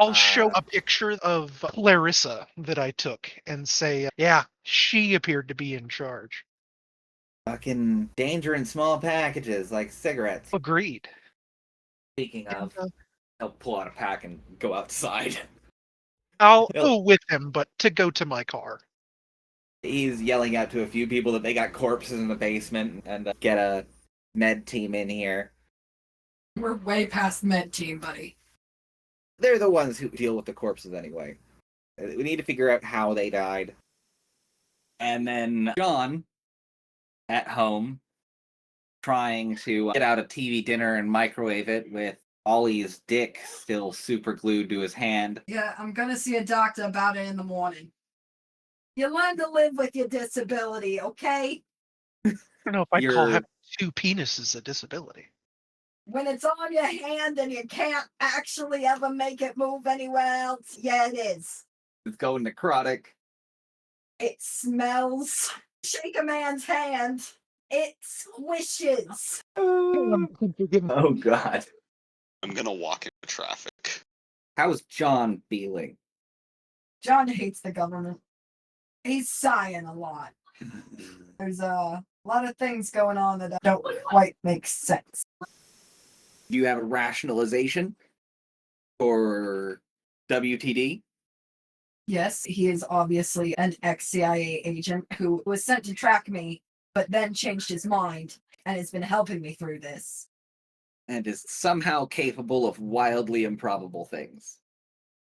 I'll show a picture of Clarissa that I took and say, yeah, she appeared to be in charge. Fucking danger in small packages, like cigarettes. Agreed. Speaking of, I'll pull out a pack and go outside. I'll go with him, but to go to my car. He's yelling out to a few people that they got corpses in the basement and get a med team in here. We're way past med team, buddy. They're the ones who deal with the corpses anyway. We need to figure out how they died. And then John, at home, trying to get out a TV dinner and microwave it with Ollie's dick still super glued to his hand. Yeah, I'm gonna see a doctor about it in the morning. You learn to live with your disability, okay? I don't know if I'd call having 2 penises a disability. When it's on your hand and you can't actually ever make it move anywhere else, yeah, it is. It's going necrotic. It smells. Shake a man's hand. It squishes. Oh, God. I'm gonna walk into traffic. How's John feeling? John hates the government. He's sighing a lot. There's a lot of things going on that don't quite make sense. Do you have a rationalization for WTD? Yes, he is obviously an ex-CIA agent who was sent to track me, but then changed his mind and has been helping me through this. And is somehow capable of wildly improbable things.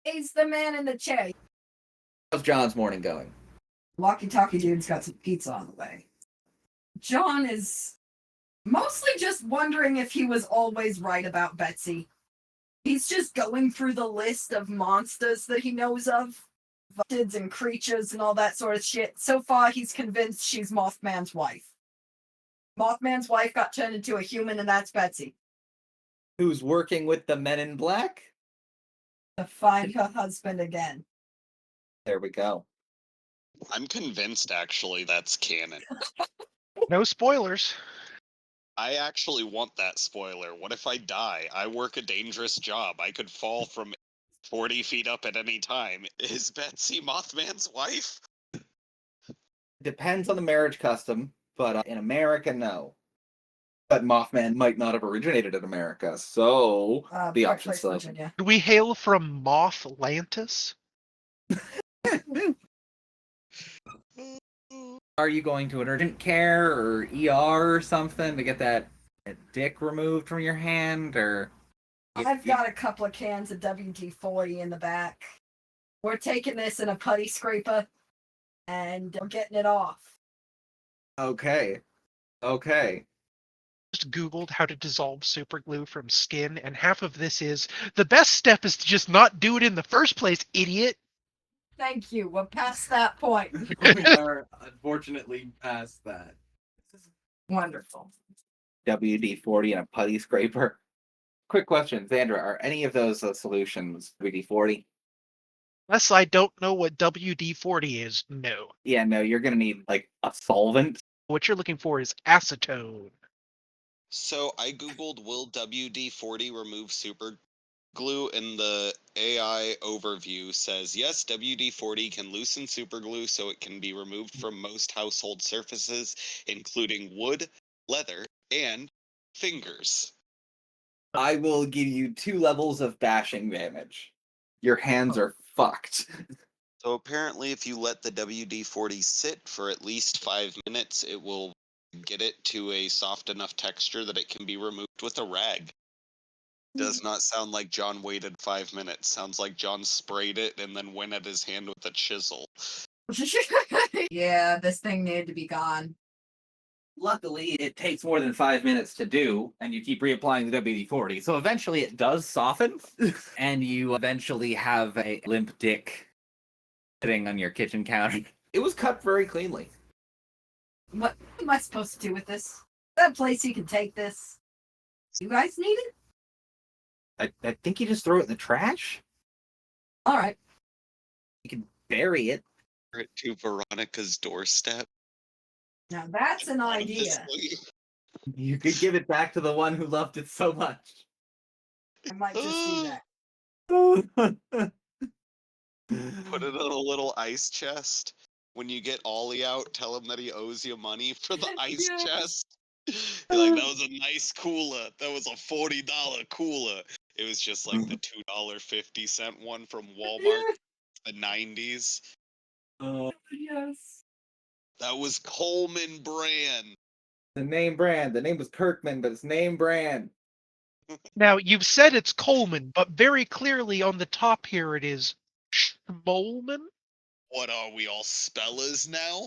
He's the man in the chair. How's John's morning going? Walkie-talkie dude's got some pizza on the way. John is mostly just wondering if he was always right about Betsy. He's just going through the list of monsters that he knows of. Vids and creatures and all that sort of shit. So far, he's convinced she's Mothman's wife. Mothman's wife got turned into a human, and that's Betsy. Who's working with the Men in Black? To find her husband again. There we go. I'm convinced, actually, that's canon. No spoilers. I actually want that spoiler. What if I die? I work a dangerous job. I could fall from 40 feet up at any time. Is Betsy Mothman's wife? Depends on the marriage custom, but in America, no. But Mothman might not have originated in America, so the option's still open. Do we hail from Mothlantis? Are you going to an urgent care or ER or something to get that dick removed from your hand, or? I've got a couple of cans of WD-40 in the back. We're taking this in a putty scraper, and we're getting it off. Okay. Just Googled how to dissolve superglue from skin, and half of this is, the best step is to just not do it in the first place, idiot! Thank you, we're past that point. We are unfortunately past that. Wonderful. WD-40 and a putty scraper. Quick question, Xandra, are any of those solutions WD-40? Unless I don't know what WD-40 is, no. Yeah, no, you're going to need, like, a solvent. What you're looking for is acetone. So I googled, will WD-40 remove super glue, and the AI overview says, yes, WD-40 can loosen superglue so it can be removed from most household surfaces, including wood, leather, and fingers. I will give you 2 levels of bashing damage. Your hands are fucked. So apparently if you let the WD-40 sit for at least 5 minutes, it will get it to a soft enough texture that it can be removed with a rag. Does not sound like John waited 5 minutes. Sounds like John sprayed it and then went at his hand with a chisel. Yeah, this thing needed to be gone. Luckily, it takes more than 5 minutes to do, and you keep reapplying the WD-40. So eventually it does soften, and you eventually have a limp dick sitting on your kitchen counter. It was cut very cleanly. What am I supposed to do with this? Is that a place you can take this? You guys need it? I think you just throw it in the trash. Alright. You can bury it. To Veronica's doorstep. Now that's an idea. You could give it back to the one who loved it so much. I might just do that. Put it in a little ice chest. When you get Ollie out, tell him that he owes you money for the ice Yes. chest. You're like, that was a nice cooler. That was a $40 cooler. It was just like the $2.50 one from Walmart, the 90s. Yes. That was Coleman brand. The name brand. The name was Kirkman, but it's name brand. Now, you've said it's Coleman, but very clearly on the top here it is Schmolman? What are we, all spellers now?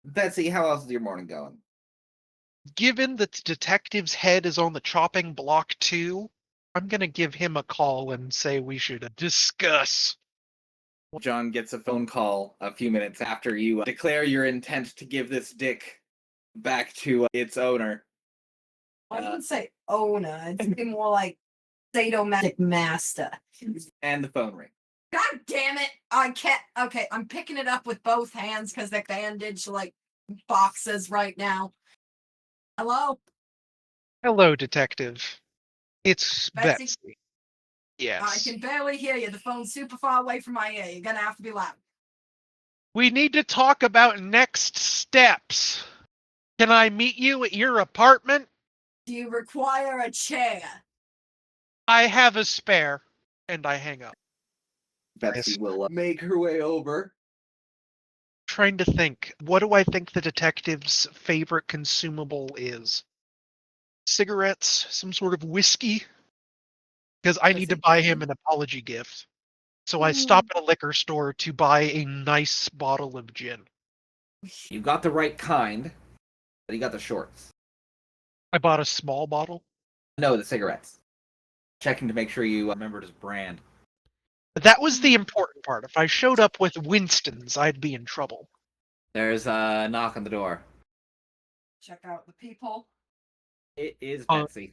Betsy, how else is your morning going? Given that the detective's head is on the chopping block too, I'm gonna give him a call and say we should discuss. John gets a phone call a few minutes after you declare your intent to give this dick back to its owner. I wouldn't say owner. It's more like sadomasochistic master. And the phone rings. God damn it! I can't. Okay, I'm picking it up with both hands because they're bandaged like boxes right now. Hello, Hello, detective. It's Betsy? Betsy. I Yes. can barely hear you. The phone's super far away from my ear. You're gonna have to be loud. We need to talk about next steps. Can I meet you at your apartment? Do you require a chair? I have a spare. And I hang up. Betsy will make her way over. Trying to think, what do I think the detective's favorite consumable is? Cigarettes? Some sort of whiskey? Because I need to buy him an apology gift. So I stop at a liquor store to buy a nice bottle of gin. You got the right kind, but you got the shorts. I bought a small bottle. No, the cigarettes. Checking to make sure you remembered his brand. That was the important part. If I showed up with Winston's, I'd be in trouble. There's a knock on the door. Check out the people. It is Betsy.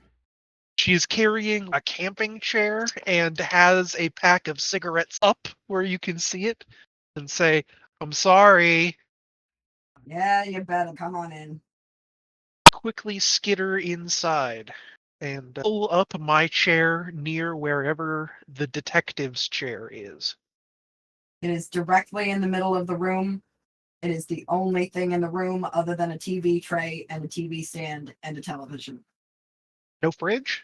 She's carrying a camping chair and has a pack of cigarettes up where you can see it and say, I'm sorry. Yeah, you better come on in. Quickly skitter inside and pull up my chair near wherever the detective's chair is. It is directly in the middle of the room. It is the only thing in the room other than a TV tray and a TV stand and a television. No fridge?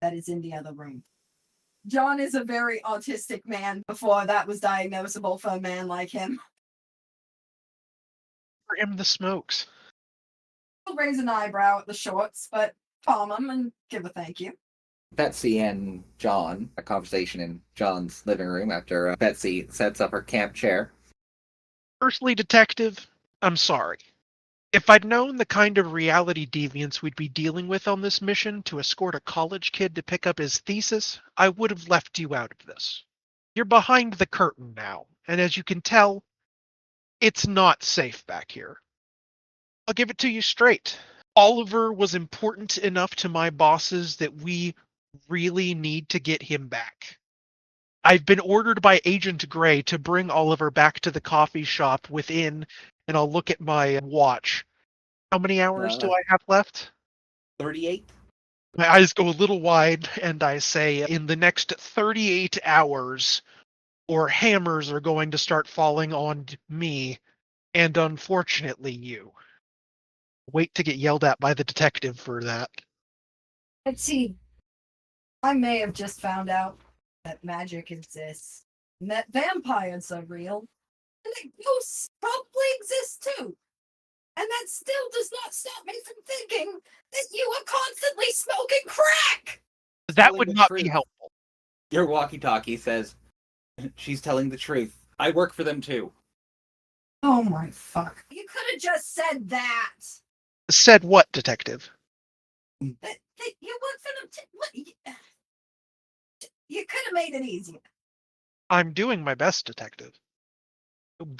That is in the other room. John is a very autistic man before that was diagnosable for a man like him. For him, the smokes. He'll raise an eyebrow at the shorts, but calm him and give a thank you. Betsy and John, a conversation in John's living room after Betsy sets up her camp chair. Firstly, detective, I'm sorry. If I'd known the kind of reality deviance we'd be dealing with on this mission to escort a college kid to pick up his thesis, I would have left you out of this. You're behind the curtain now, and as you can tell, it's not safe back here. I'll give it to you straight. Oliver was important enough to my bosses that we really need to get him back. I've been ordered by Agent Gray to bring Oliver back to the coffee shop within, and I'll look at my watch. How many hours do I have left? 38? My eyes go a little wide, and I say, in the next 38 hours, or hammers are going to start falling on me, and unfortunately you. Wait to get yelled at by the detective for that. Let's see. I may have just found out that magic exists, and that vampires are real, and that ghosts probably exist too. And that still does not stop me from thinking that you are constantly smoking crack! That would not be helpful. Your walkie-talkie says, she's telling the truth. I work for them too. Oh my fuck. You could have just said that! Said what, detective? That you work for them too. What? You could have made it easier. I'm doing my best, detective.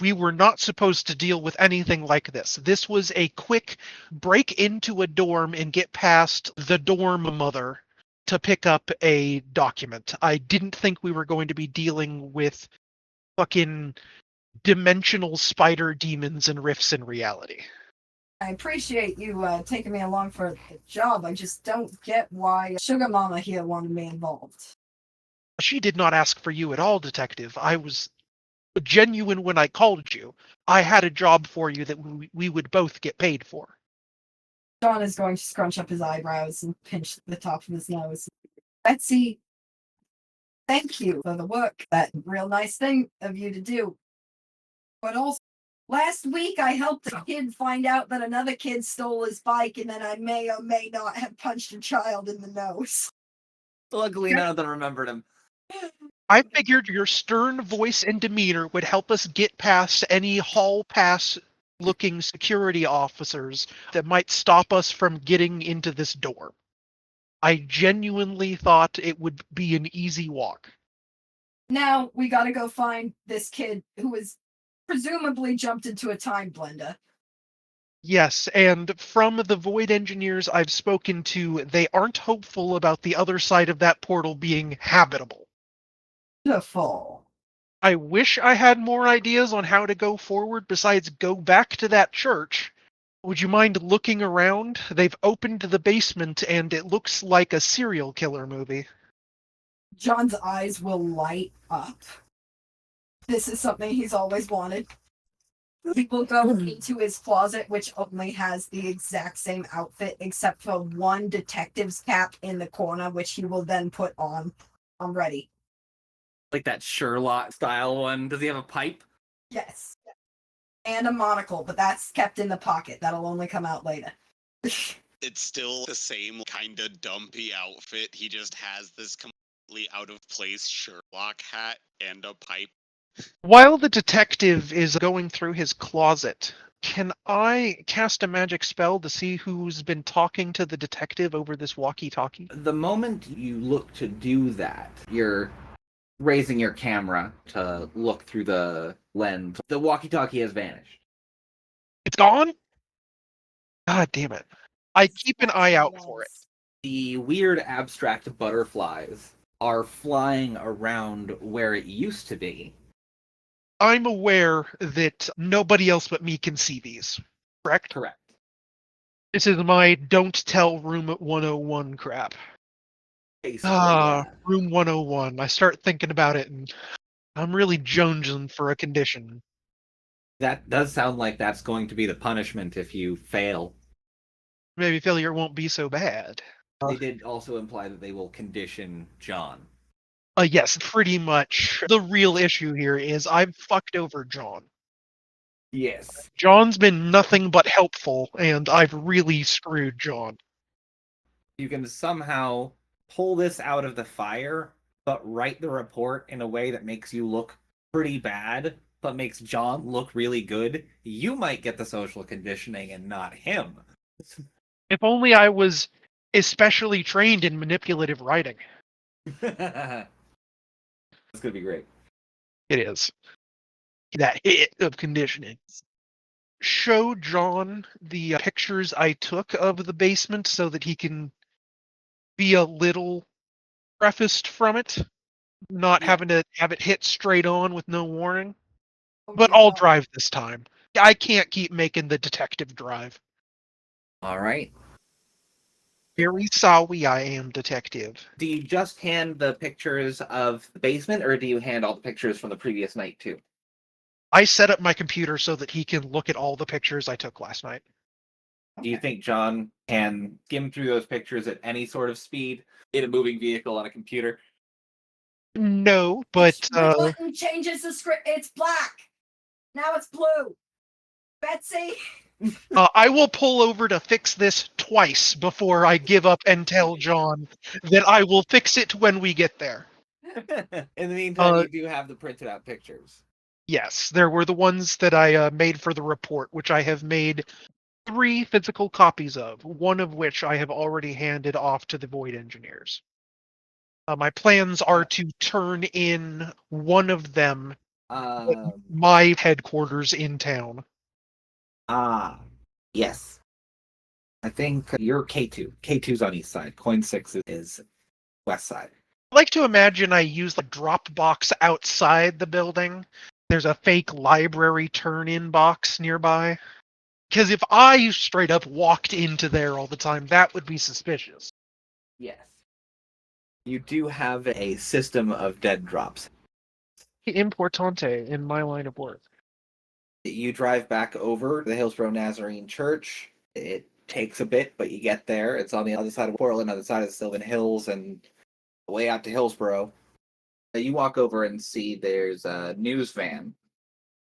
We were not supposed to deal with anything like this. This was a quick break into a dorm and get past the dorm mother to pick up a document. I didn't think we were going to be dealing with fucking dimensional spider demons and rifts in reality. I appreciate you taking me along for the job. I just don't get why Sugar Mama here wanted me involved. She did not ask for you at all, Detective. I was genuine when I called you. I had a job for you that we would both get paid for. John is going to scrunch up his eyebrows and pinch the top of his nose. Betsy, thank you for the work. That real nice thing of you to do. But also, last week I helped a kid find out that another kid stole his bike, and then I may or may not have punched a child in the nose. Luckily, none of them remembered him. I figured your stern voice and demeanor would help us get past any hall pass looking security officers that might stop us from getting into this door. I genuinely thought it would be an easy walk. Now we gotta go find this kid who was presumably jumped into a time blender. Yes, and from the Void engineers I've spoken to, they aren't hopeful about the other side of that portal being habitable. Beautiful. I wish I had more ideas on how to go forward besides go back to that church. Would you mind looking around? They've opened the basement and it looks like a serial killer movie. John's eyes will light up. This is something he's always wanted. He will go into his closet, which only has the exact same outfit except for one detective's cap in the corner, which he will then put on. I'm ready. Like that Sherlock style one. Does he have a pipe? Yes. And a monocle, but that's kept in the pocket. That'll only come out later. It's still the same kind of dumpy outfit. He just has this completely out of place Sherlock hat and a pipe. While the detective is going through his closet, can I cast a magic spell to see who's been talking to the detective over this walkie-talkie? The moment you look to do that, you're raising your camera to look through the lens. The walkie-talkie has vanished. It's gone? God damn it. I keep an eye out for it. The weird abstract butterflies are flying around where it used to be. I'm aware that nobody else but me can see these, correct? Correct. This is my don't tell room 101 crap. Basically, yeah. Room 101. I start thinking about it and I'm really jonesing for a condition. That does sound like that's going to be the punishment if you fail. Maybe failure won't be so bad. They did also imply that they will condition John. Yes, pretty much. The real issue here is I've fucked over John. Yes. John's been nothing but helpful, and I've really screwed John. You can somehow pull this out of the fire, but write the report in a way that makes you look pretty bad, but makes John look really good. You might get the social conditioning and not him. If only I was especially trained in manipulative writing. It's gonna be great. It is. That hit of conditioning. Show John the pictures I took of the basement so that he can be a little prefaced from it, not having to have it hit straight on with no warning. But I'll drive this time. I can't keep making the detective drive. All right. Very sorry I am, detective. Do you just hand the pictures of the basement, or do you hand all the pictures from the previous night too? I set up my computer so that he can look at all the pictures I took last night. Do you think John can skim through those pictures at any sort of speed in a moving vehicle on a computer? No, but The button changes the script. It's black. Now it's blue. Betsy. I will pull over to fix this twice before I give up and tell John that I will fix it when we get there. In the meantime, you do have the printed out pictures. Yes, there were the ones that I made for the report, which I have made 3 physical copies of, one of which I have already handed off to the Void engineers. My plans are to turn in one of them at my headquarters in town. Yes. I think you're K2. K2's on east side. Coin 6 is west side. I like to imagine I use the drop box outside the building. There's a fake library turn-in box nearby. Because if I straight up walked into there all the time, that would be suspicious. Yes. You do have a system of dead drops. Importante in my line of work. You drive back over the Hillsborough Nazarene Church. It takes a bit, but you get there. It's on the other side of Portland, on the side of the Sylvan Hills, and way out to Hillsborough. You walk over and see there's a news van